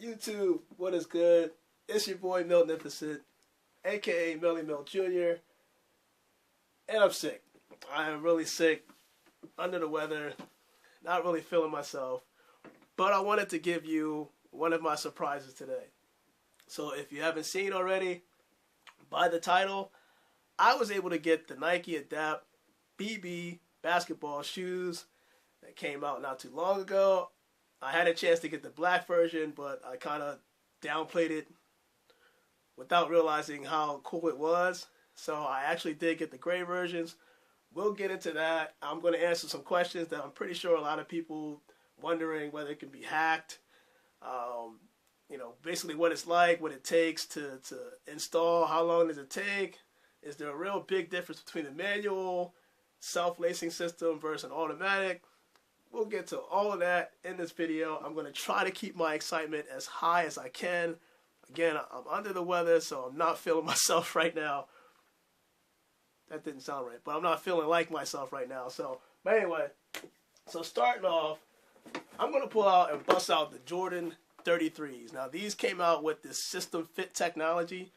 YouTube, what is good? It's your boy Miltnificent, aka Millie Milt Jr., and I'm sick. I am really sick, under the weather, not really feeling myself, but I wanted to give you one of my surprises today. So if you haven't seen already, by the title, I was able to get the Nike Adapt BB basketball shoes that came out not too long ago. I had a chance to get the black version, but I kind of downplayed it without realizing how cool it was. So I actually did get the gray versions. We'll get into that. I'm going to answer some questions that I'm pretty sure a lot of people wondering whether it can be hacked. Basically what it's like, what it takes to install, how long does it take? Is there a real big difference between a manual self-lacing system versus an automatic? We'll get to all of that in this video. I'm going to try to keep my excitement as high as I can. Again, I'm under the weather, so I'm not feeling myself right now. That didn't sound right, but I'm not feeling like myself right now. But anyway, starting off, I'm going to pull out and bust out the Jordan 33s. Now, these came out with this system fit technology.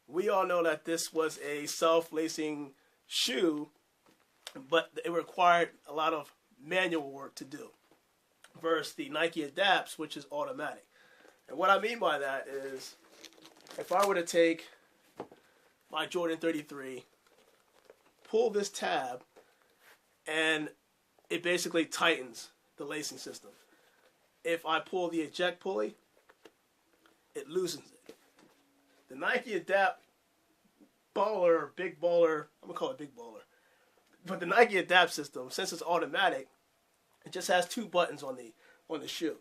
We all know that this was a self-lacing shoe, but it required a lot of manual work to do versus the Nike Adapts, which is automatic. And what I mean by that is, if I were to take my Jordan 33, pull this tab, and it basically tightens the lacing system. If I pull the eject pulley, it loosens it. The Nike Adapt Baller, Big Baller, I'm going to call it Big Baller. But the Nike Adapt system, since it's automatic, it just has two buttons on the shoe.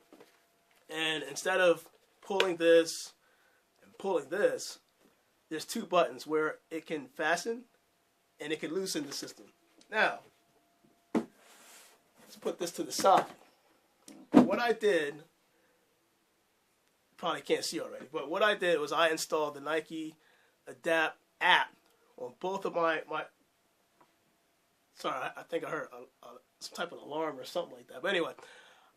And instead of pulling this and pulling this, there's two buttons where it can fasten and it can loosen the system. Now, let's put this to the side. What I did, probably can't see already, but what I did was I installed the Nike Adapt app on both of my sorry, I think I heard some type of alarm or something like that. But anyway,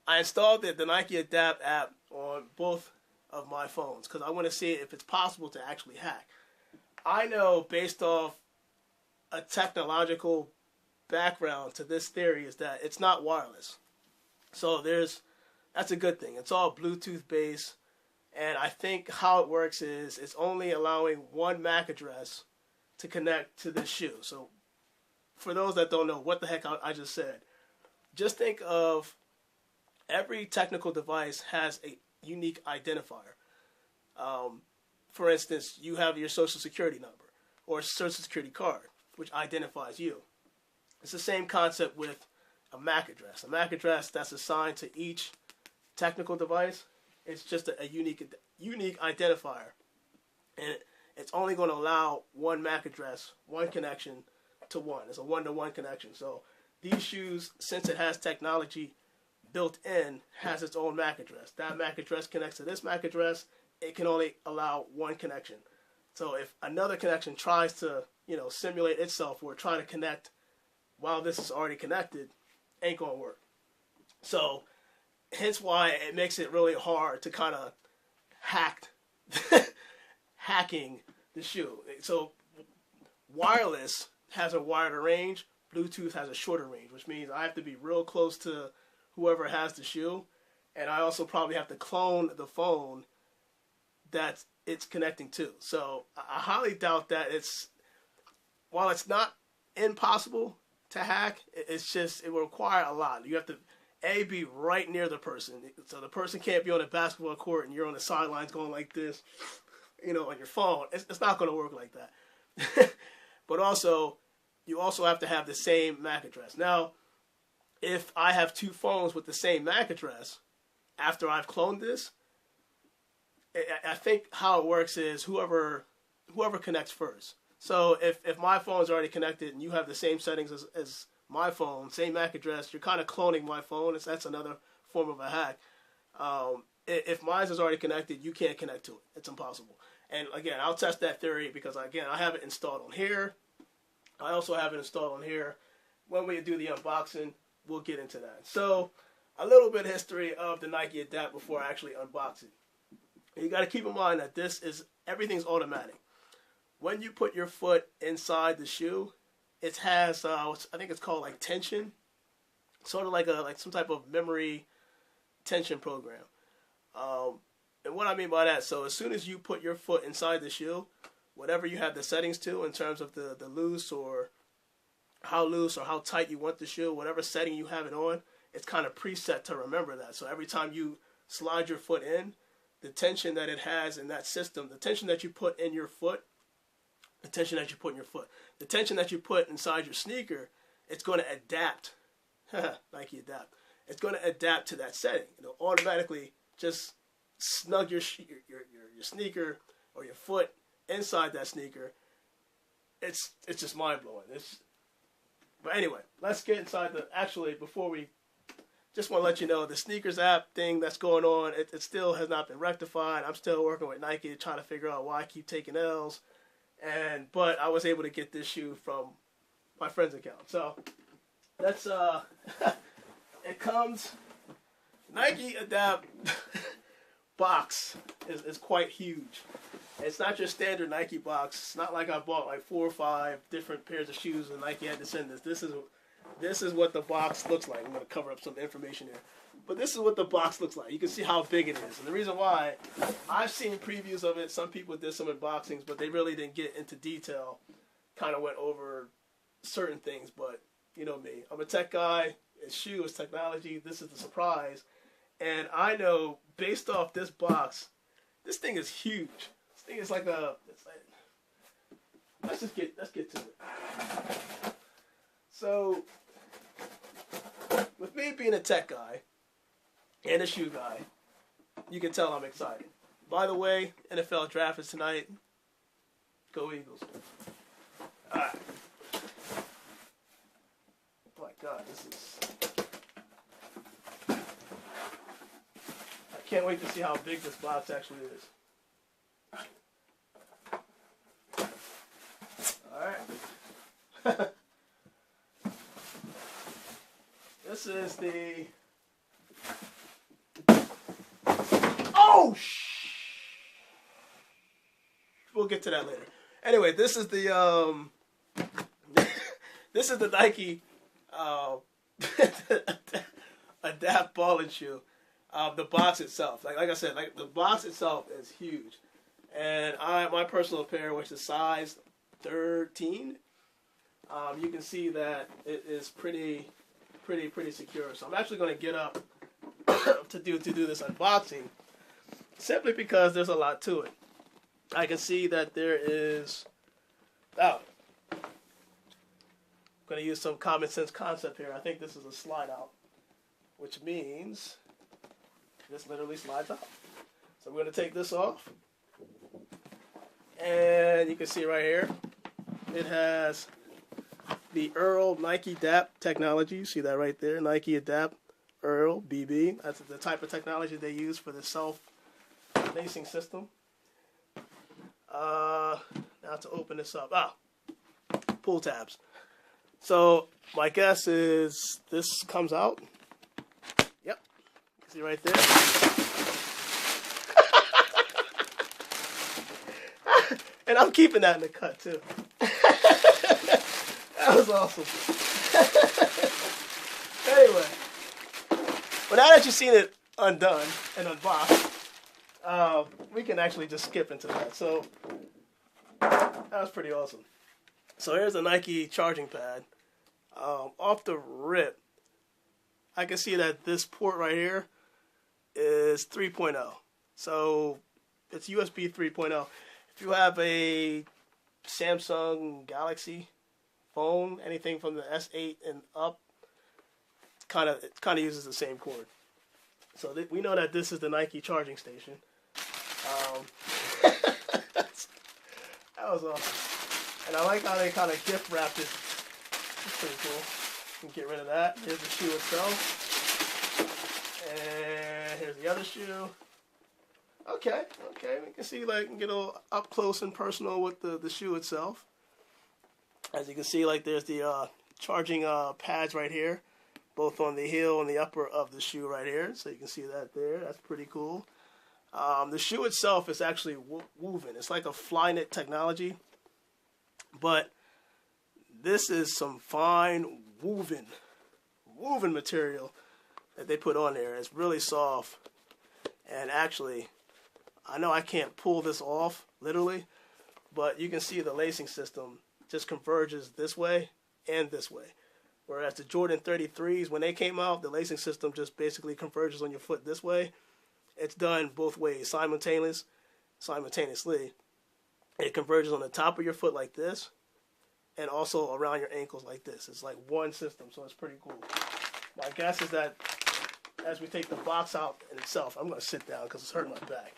I installed the Nike Adapt app on both of my phones because I want to see if it's possible to actually hack. I know based off a technological background to this theory is that it's not wireless. So that's a good thing. It's all Bluetooth based. And I think how it works is it's only allowing one MAC address to connect to this shoe. So for those that don't know what the heck I just said, just think of every technical device has a unique identifier. For instance, you have your social security number or social security card, which identifies you. It's the same concept with a MAC address. A MAC address that's assigned to each technical device. It's just a unique identifier. And it's only going to allow one MAC address, one connection to one. It's a one-to-one connection. So these shoes, since it has technology built in, has its own MAC address. That MAC address connects to this MAC address. It can only allow one connection. So if another connection tries to, simulate itself or try to connect while this is already connected, ain't gonna work. So hence why it makes it really hard to kind of hacking the shoe. So wireless has a wider range, Bluetooth has a shorter range, which means I have to be real close to whoever has the shoe, and I also probably have to clone the phone that it's connecting to. So I highly doubt that while it's not impossible to hack, it will require a lot. You have to be right near the person. So the person can't be on a basketball court and you're on the sidelines going like this, on your phone. It's not going to work like that. But also, you also have to have the same MAC address. Now, if I have two phones with the same MAC address, after I've cloned this, I think how it works is whoever connects first. So if my phone's already connected and you have the same settings as my phone, same MAC address, you're kind of cloning my phone. That's another form of a hack. If mine is already connected, you can't connect to it. It's impossible. And again, I'll test that theory because, again, I have it installed on here. I also have it installed on here. When we do the unboxing, we'll get into that. So a little bit of history of the Nike Adapt before I actually unbox it. You got to keep in mind that everything's automatic. When you put your foot inside the shoe, it has I think it's called like tension, sort of like some type of memory tension program. And what I mean by that, so as soon as you put your foot inside the shoe, whatever you have the settings to in terms of the loose or how tight you want the shoe, whatever setting you have it on, it's kind of preset to remember that. So every time you slide your foot in, the tension that it has in that system, the tension that you put in your foot, the tension that you put in your foot, the tension that you put inside your sneaker, it's going to adapt. Nike Adapt. It's going to adapt to that setting. It'll automatically just snug your sneaker or your foot inside that sneaker. It's just mind blowing. But anyway, let's get inside before we, just want to let you know the sneakers app thing that's going on, it still has not been rectified. I'm still working with Nike to try to figure out why I keep taking L's. But I was able to get this shoe from my friend's account. So that's it comes, Nike Adapt box is quite huge. It's not your standard Nike box. It's not like I bought like 4 or 5 different pairs of shoes and Nike had to send this. This is what the box looks like. I'm going to cover up some information here. But this is what the box looks like. You can see how big it is. And the reason why, I've seen previews of it. Some people did some unboxings, but they really didn't get into detail. Kind of went over certain things, but you know me. I'm a tech guy. It's shoe, it's technology. This is the surprise. And I know, based off this box, this thing is huge. This thing is like let's get to it. So, with me being a tech guy and a shoe guy, you can tell I'm excited. By the way, NFL draft is tonight. Go Eagles. Alright. Oh my God, this is... I can't wait to see how big this box actually is. Alright. This is the... Oh, we'll get to that later. Anyway, this is the this is the Nike Adapt ball and shoe. The box itself, like I said, the box itself is huge, and my personal pair, which is size 13, you can see that it is pretty secure. So I'm actually going to get up to do this unboxing, simply because there's a lot to it. I can see that there is, I'm going to use some common sense concept here. I think this is a slide out, which means this literally slides out. So I'm going to take this off, and you can see right here, it has the Earl Nike Adapt technology. You see that right there, Nike Adapt Earl BB. That's the type of technology they use for the self-lacing system. Now to open this up. Pull tabs. So my guess is this comes out. Yep. See right there. And I'm keeping that in the cut too. That was awesome. Anyway. Well, now that you've seen it undone and unboxed, we can actually just skip into that. So that was pretty awesome. So here's a Nike charging pad. Off the rip, I can see that this port right here is 3.0. So it's USB 3.0. If you have a Samsung Galaxy phone, anything from the S8 and up, it kind of uses the same cord. So we know that this is the Nike charging station. That was awesome. And I like how they kind of gift wrapped it. It's pretty cool. You can get rid of that. Here's the shoe itself. And here's the other shoe. Okay. We can see, like, get a little up close and personal with the shoe itself. As you can see, like, there's the charging pads right here, both on the heel and the upper of the shoe right here. So you can see that there. That's pretty cool. The shoe itself is actually woven. It's like a Flyknit technology, but this is some fine woven material that they put on there. It's really soft, and actually, I know I can't pull this off literally, but you can see the lacing system just converges this way and this way. Whereas the Jordan 33s, when they came out, the lacing system just basically converges on your foot this way. It's done both ways, simultaneously. It converges on the top of your foot like this, and also around your ankles like this. It's like one system, so it's pretty cool. My guess is that as we take the box out in itself, I'm going to sit down because it's hurting my back.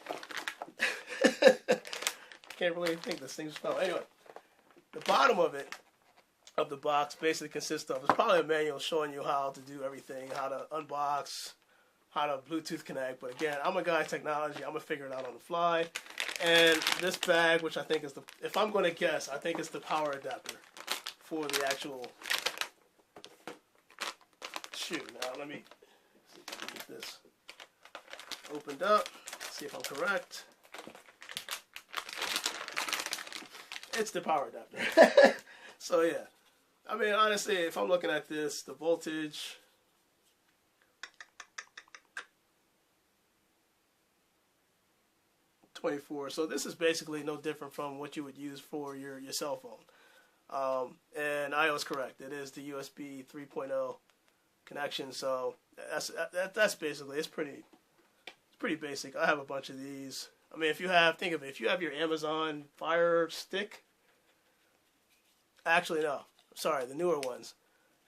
Can't really think this thing's fell. Anyway, the bottom of the box basically consists of, it's probably a manual showing you how to do everything, how to unbox, how to Bluetooth connect. But again, I'm a guy in technology. I'm going to figure it out on the fly. And this bag, which I think is if I'm going to guess, I think it's the power adapter for the actual shoe. Now, let me see if I can get this opened up, see if I'm correct. It's the power adapter. So, yeah. I mean, honestly, if I'm looking at this, the voltage, .24. So this is basically no different from what you would use for your cell phone. And I was correct. It is the USB 3.0 connection. So that's basically, it's pretty basic. I have a bunch of these. I mean, think of it, if you have your Amazon Fire Stick, actually no, sorry, the newer ones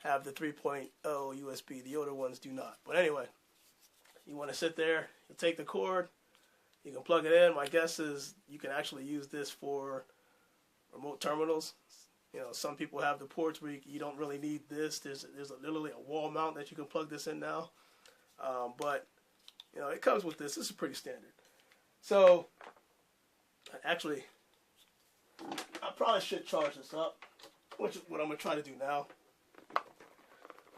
have the 3.0 USB. The older ones do not. But anyway, you want to sit there, you take the cord, you can plug it in. My guess is you can actually use this for remote terminals. You know, some people have the ports where you don't really need this. There's literally a wall mount that you can plug this in now. But, you know, it comes with this. This is pretty standard. So, actually, I probably should charge this up, which is what I'm going to try to do now.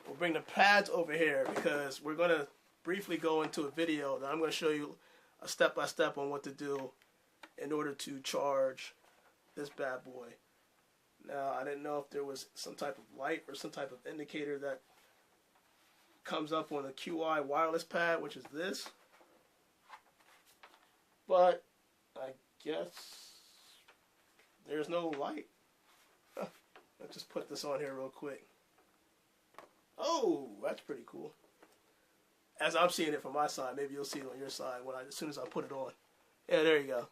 We'll bring the pads over here because we're going to briefly go into a video that I'm going to show you a step-by-step on what to do in order to charge this bad boy. Now, I didn't know if there was some type of light or some type of indicator that comes up on the QI wireless pad, which is this. But I guess there's no light. Let's just put this on here real quick. Oh, that's pretty cool. As I'm seeing it from my side, maybe you'll see it on your side as soon as I put it on. Yeah, there you go.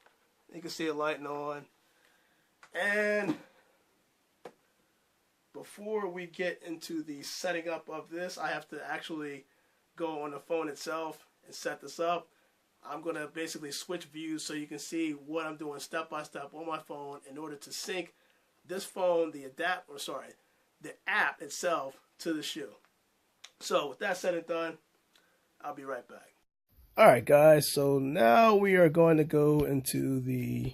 You can see it lighting on. And before we get into the setting up of this, I have to actually go on the phone itself and set this up. I'm going to basically switch views so you can see what I'm doing step by step on my phone in order to sync this phone, the app itself to the shoe. So with that said and done, I'll be right back. All right, guys. So now we are going to go into the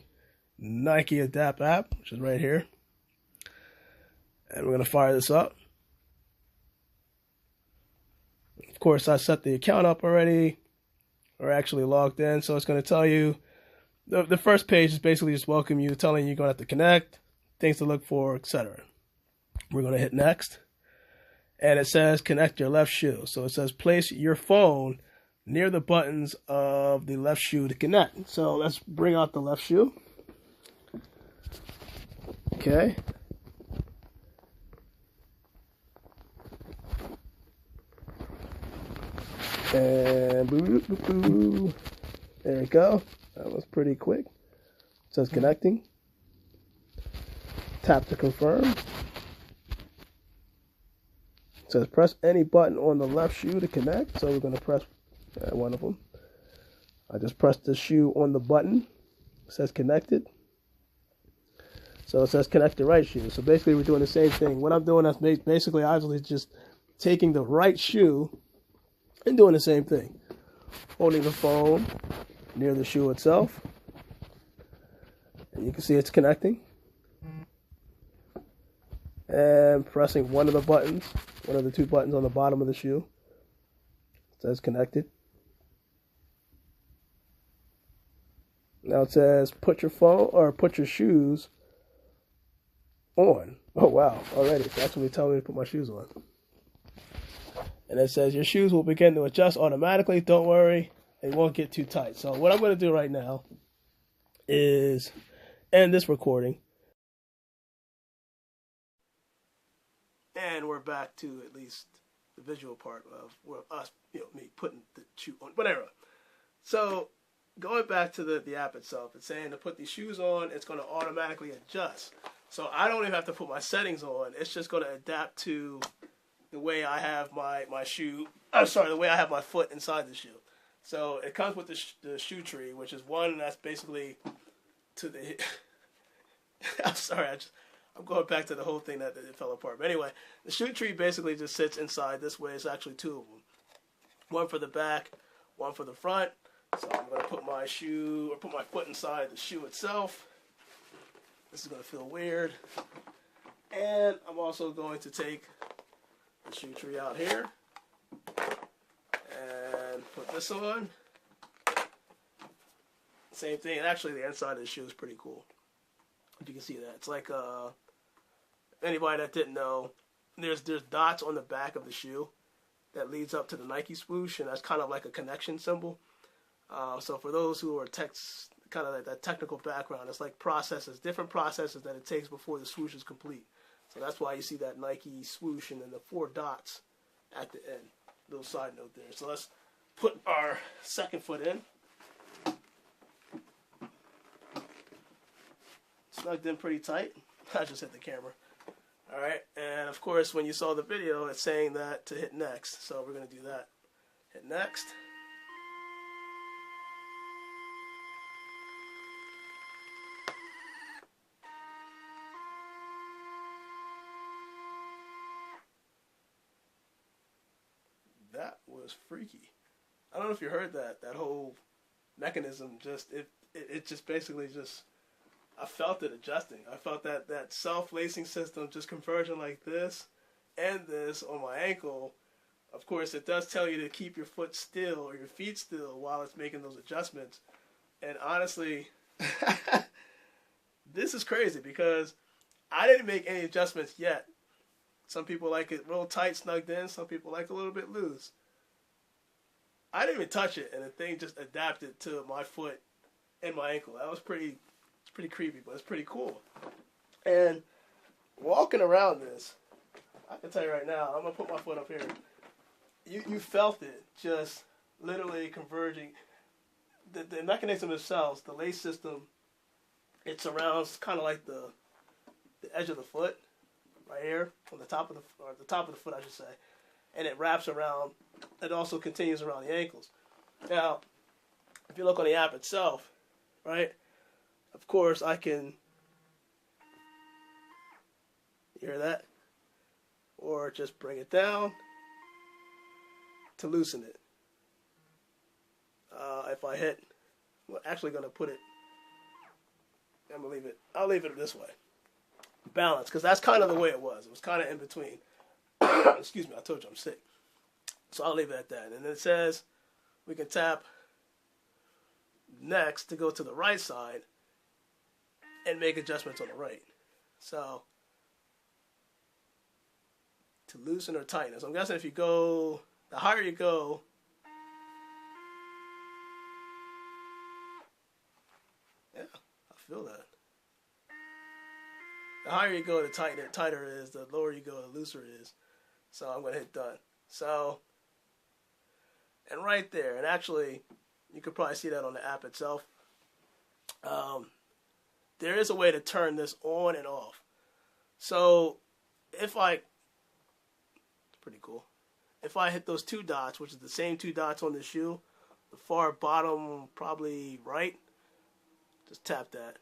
Nike Adapt app, which is right here. And we're going to fire this up. Of course, I set the account up already. We're actually logged in. So it's going to tell you, the first page is basically just welcome you, telling you you're going to have to connect, things to look for, etc. We're going to hit next. And it says connect your left shoe. So it says place your phone near the buttons of the left shoe to connect. So let's bring out the left shoe. Okay. And boo, boo, boo. There we go. That was pretty quick. It says connecting. Tap to confirm. It says press any button on the left shoe to connect. So we're going to press one of them. I just pressed the shoe on the button. It says connected. So it says connect the right shoe. So basically we're doing the same thing. What I'm doing is basically obviously just taking the right shoe and doing the same thing. Holding the phone near the shoe itself. And you can see it's connecting. And pressing one of the buttons, one of the two buttons on the bottom of the shoe. It says connected. Now it says put your phone or put your shoes on. Oh wow, already. It's actually telling me to put my shoes on. And it says your shoes will begin to adjust automatically. Don't worry, they won't get too tight. So what I'm going to do right now is end this recording. And we're back to at least the visual part of us, me putting the shoe on, whatever. So going back to the app itself, it's saying to put these shoes on, it's going to automatically adjust. So I don't even have to put my settings on. It's just going to adapt to the way I have my shoe. I'm sorry, the way I have my foot inside the shoe. So it comes with the shoe tree, which is one that's basically to the. I'm sorry, I'm going back to the whole thing that it fell apart. But anyway, the shoe tree basically just sits inside this way. It's actually two of them. One for the back, one for the front. So I'm going to put my foot inside the shoe itself. This is going to feel weird. And I'm also going to take the shoe tree out here and put this on. Same thing. Actually, the inside of the shoe is pretty cool. You can see that. It's like, anybody that didn't know, there's dots on the back of the shoe that leads up to the Nike swoosh, and that's kind of like a connection symbol. So for those who are kind of like that technical background, it's like different processes that it takes before the swoosh is complete. So that's why you see that Nike swoosh and then the 4 dots at the end. Little side note there. So let's put our second foot in. Snugged in pretty tight. I just hit the camera. Alright, and of course when you saw the video, it's saying that to hit next. So we're going to do that. Hit next. That was freaky. I don't know if you heard that whole mechanism. It just basically just, I felt it adjusting. I felt that self-lacing system just converging like this and this on my ankle. Of course, it does tell you to keep your foot still or your feet still while it's making those adjustments. And honestly, this is crazy because I didn't make any adjustments yet. Some people like it real tight, snugged in. Some people like a little bit loose. I didn't even touch it, and the thing just adapted to my foot and my ankle. That was pretty creepy, but it's pretty cool. And walking around this, I can tell you right now, I'm going to put my foot up here. You felt it just literally converging. The mechanism itself, the lace system, it surrounds kind of like the edge of the foot. Right here, on the top of the foot, I should say, and it wraps around. It also continues around the ankles. Now, if you look on the app itself, right? Of course, I can. You hear that? Or just bring it down to loosen it. If I hit, I'm actually going to put it. I'm gonna leave it. I'll leave it this way. Balance, because that's kind of the way it was. It was kind of in between. Excuse me, I told you I'm sick. So I'll leave it at that. And then it says we can tap next to go to the right side and make adjustments on the right. So to loosen or tighten. So I'm guessing if you go, the higher you go, yeah, I feel that. The higher you go, the tighter it is. The lower you go, the looser it is. So I'm going to hit done. So, and right there, and actually, you could probably see that on the app itself. There is a way to turn this on and off. So, it's pretty cool. If I hit those 2 dots, which is the same 2 dots on the shoe, the far bottom, probably right, just tap that.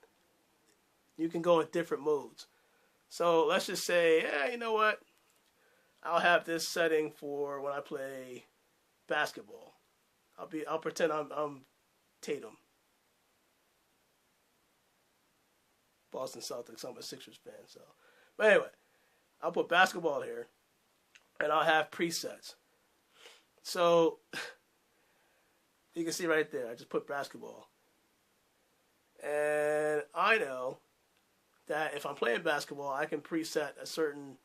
You can go in different modes. So let's just say, you know what? I'll have this setting for when I play basketball. I'll pretend I'm Tatum. Boston Celtics. I'm a Sixers fan. So, but anyway, I'll put basketball here, and I'll have presets. So you can see right there. I just put basketball. And I know that if I'm playing basketball, I can preset a certain.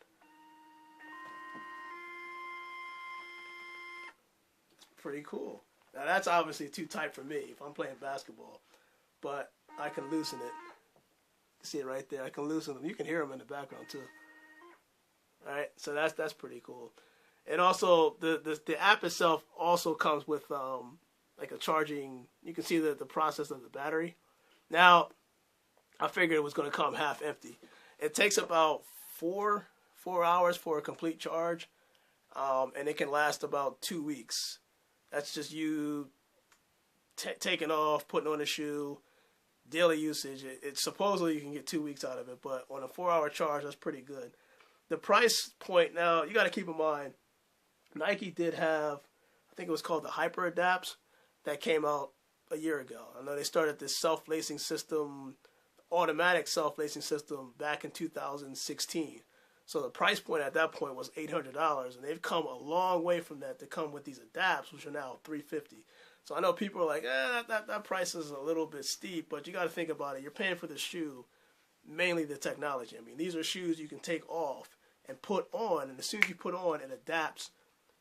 It's pretty cool. Now that's obviously too tight for me if I'm playing basketball, but I can loosen it. You see it right there. I can loosen them. You can hear them in the background too. All right, so that's pretty cool. And also the app itself also comes with like a charging. You can see the process of the battery. Now, I figured it was going to come half empty. It takes about four hours for a complete charge, and it can last about 2 weeks. That's just you taking off, putting on a shoe, daily usage. It supposedly you can get 2 weeks out of it, but on a 4-hour charge, that's pretty good. The price point now, you got to keep in mind, Nike did have, I think it was called the Hyper Adapts, that came out a year ago. I know they started this self-lacing system, automatic self-lacing system back in 2016. So the price point at that point was $800, and they've come a long way from that to come with these adapts, which are now $350. So I know people are like, that price is a little bit steep, but you got to think about it. You're paying for the shoe, mainly the technology. I mean, these are shoes you can take off and put on, and as soon as you put on, it adapts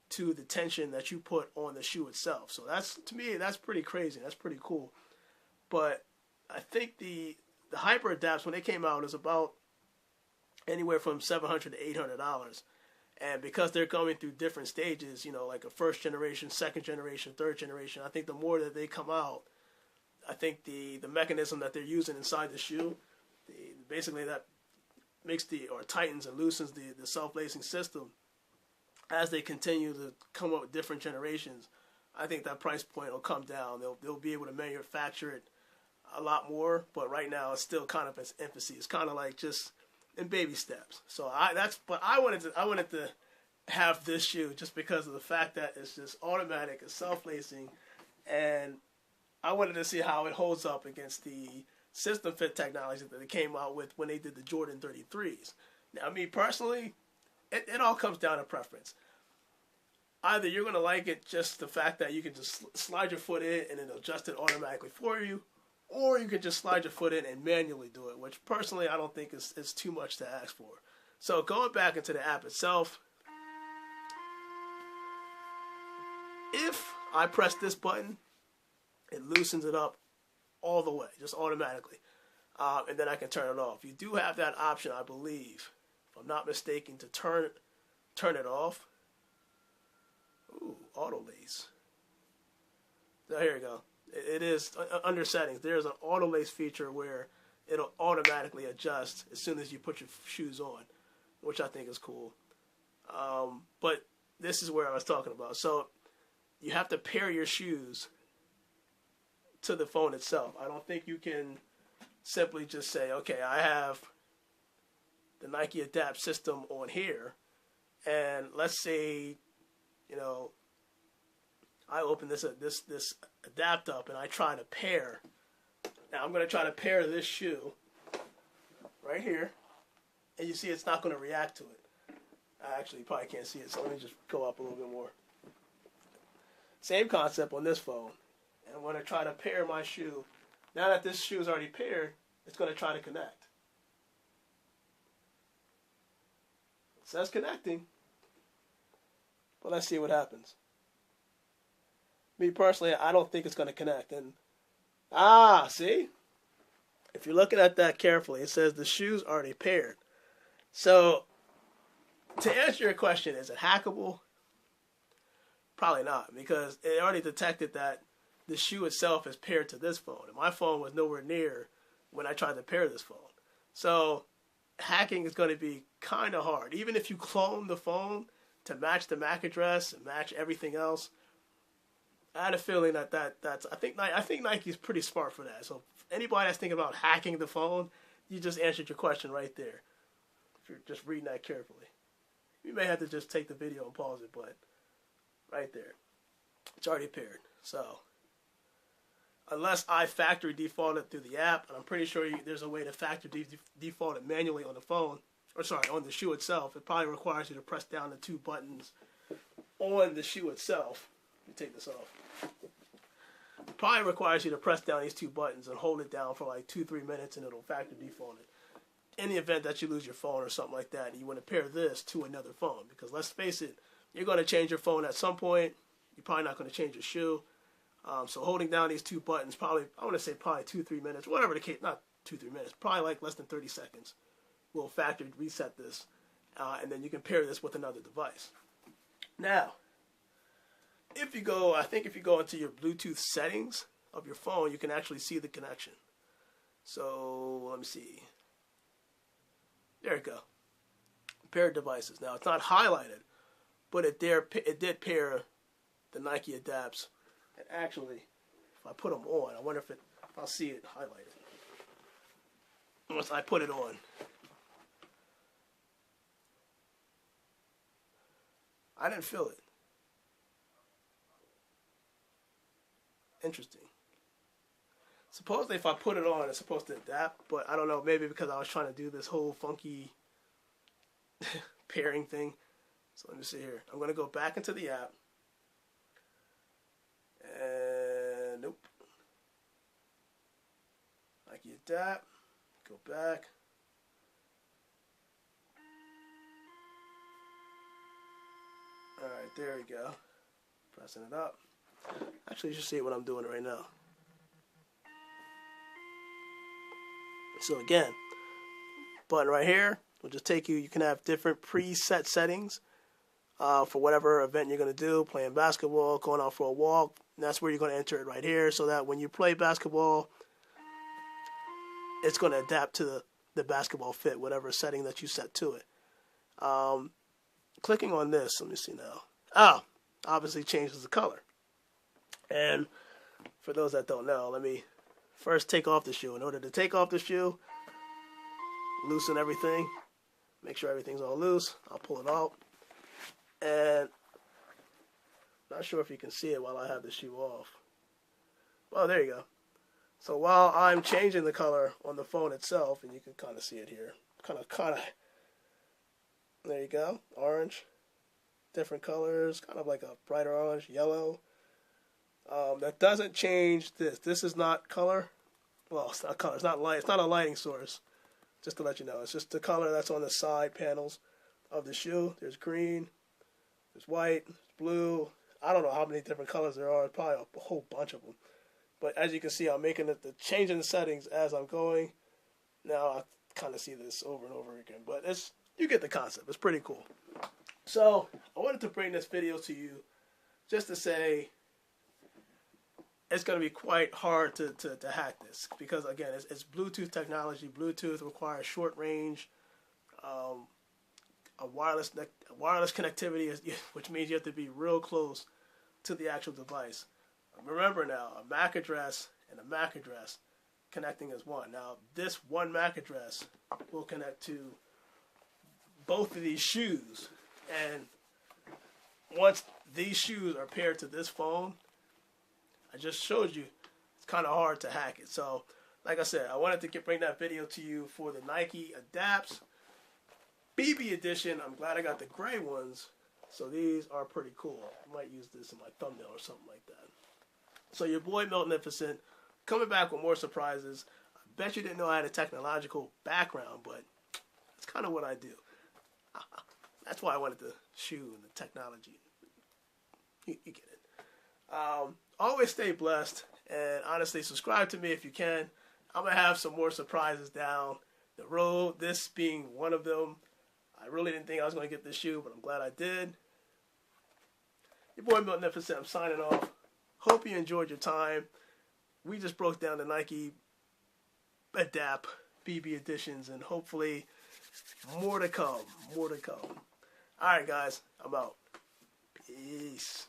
to the tension that you put on the shoe itself. So that's, to me, that's pretty crazy. That's pretty cool. But I think the Hyper Adapts, when they came out, is about anywhere from $700 to $800. And because they're going through different stages, like a first generation, second generation, third generation, I think the more that they come out, I think the mechanism that they're using inside the shoe, basically that makes or tightens and loosens the self-lacing system. As they continue to come up with different generations, I think that price point will come down. They'll be able to manufacture it a lot more, but right now it's still kind of its infancy. It's kind of like just in baby steps. So I wanted to have this shoe just because of the fact that it's just automatic, it's self-lacing, and I wanted to see how it holds up against the system fit technology that they came out with when they did the Jordan 33s. Now, me personally, it all comes down to preference. Either you're going to like it, just the fact that you can just slide your foot in and it'll adjust it automatically for you, or you can just slide your foot in and manually do it, which personally I don't think is too much to ask for. So going back into the app itself, if I press this button, it loosens it up all the way, just automatically. And then I can turn it off. You do have that option, I believe, if I'm not mistaken, to turn it off. Ooh, auto lace. So here we go. It is under settings. There's an auto lace feature where it'll automatically adjust as soon as you put your shoes on, which I think is cool. But this is where I was talking about. So you have to pair your shoes to the phone itself. I don't think you can simply just say, okay, I have the Nike Adapt system on here, and let's say, I open this Adapt up and I try to pair. Now I'm going to try to pair this shoe right here, and you see it's not going to react to it. I actually probably can't see it, so let me just go up a little bit more. Same concept on this phone. And I'm going to try to pair my shoe. Now that this shoe is already paired, it's going to try to connect. It says connecting. But let's see what happens. Me personally, I don't think it's going to connect. And see? If you're looking at that carefully, it says the shoe's already paired. So, to answer your question, is it hackable? Probably not, because it already detected that the shoe itself is paired to this phone. And my phone was nowhere near when I tried to pair this phone. So, hacking is going to be kind of hard. Even if you clone the phone to match the MAC address and match everything else, I had a feeling that's I think Nike's pretty smart for that. So anybody that's thinking about hacking the phone, you just answered your question right there. If you're just reading that carefully, you may have to just take the video and pause it, but right there, it's already paired. So unless I factory default it through the app, and I'm pretty sure there's a way to factory default it manually on the phone, on the shoe itself. It probably requires you to press down the 2 buttons on the shoe itself. Let me take this off. probably requires you to press down these two buttons and hold it down for like 2-3 minutes, and it'll factory default it. In the event that you lose your phone or something like that, and you want to pair this to another phone, because let's face it, you're going to change your phone at some point. You're probably not going to change your shoe. So holding down these two buttons, probably, I want to say probably 2-3 minutes, whatever the case, not 2-3 minutes, probably like less than 30 seconds, will factory reset this, and then you can pair this with another device. Now, if you go into your Bluetooth settings of your phone, you can actually see the connection. So let me see. There you go. Pair devices. Now it's not highlighted, but it did pair the Nike Adapts. And actually, if I put them on, I wonder if I'll see it highlighted once I put it on. I didn't feel it. Interesting. Supposedly if I put it on, it's supposed to adapt, but I don't know, maybe because I was trying to do this whole funky pairing thing. So let me see here. I'm going to go back into the app. And nope. Nike Adapt. Go back. Alright, there we go. Pressing it up. Actually, you should see what I'm doing right now. So again, button right here will just take you. You can have different preset settings for whatever event you're going to do, playing basketball, going out for a walk. And that's where you're going to enter it right here, so that when you play basketball, it's going to adapt to the basketball fit, whatever setting that you set to it. Clicking on this, let me see now. Obviously changes the color. And for those that don't know, let me first take off the shoe. In order to take off the shoe, loosen everything, make sure everything's all loose. I'll pull it out. And not sure if you can see it while I have the shoe off. Well, there you go. So while I'm changing the color on the phone itself, and you can kind of see it here, kind of, there you go, orange, different colors, kind of like a brighter orange, yellow. That doesn't change this. This is not color. Well, it's not color. It's not light. It's not a lighting source. Just to let you know, it's just the color that's on the side panels of the shoe. There's green, there's white, there's blue. I don't know how many different colors there are. Probably a whole bunch of them. But as you can see, I'm making the changing the settings as I'm going. Now I kind of see this over and over again, but you get the concept. It's pretty cool. So I wanted to bring this video to you just to say it's going to be quite hard to hack this, because again, it's Bluetooth technology. Bluetooth requires short range, a wireless connectivity, which means you have to be real close to the actual device. Remember now, a MAC address and a MAC address connecting as one. Now, this one MAC address will connect to both of these shoes, and once these shoes are paired to this phone, I just showed you, it's kind of hard to hack it. So, like I said, I wanted to bring that video to you for the Nike Adapts BB edition. I'm glad I got the gray ones. So these are pretty cool. I might use this in my thumbnail or something like that. So your boy Miltnificent coming back with more surprises. I bet you didn't know I had a technological background, but that's kind of what I do. That's why I wanted the shoe and the technology. You get it. Always stay blessed, and honestly, subscribe to me if you can. I'm going to have some more surprises down the road, this being one of them. I really didn't think I was going to get this shoe, but I'm glad I did. Your boy Miltnificent, I'm signing off. Hope you enjoyed your time. We just broke down the Nike Adapt BB editions, and hopefully more to come. More to come. All right, guys, I'm out. Peace.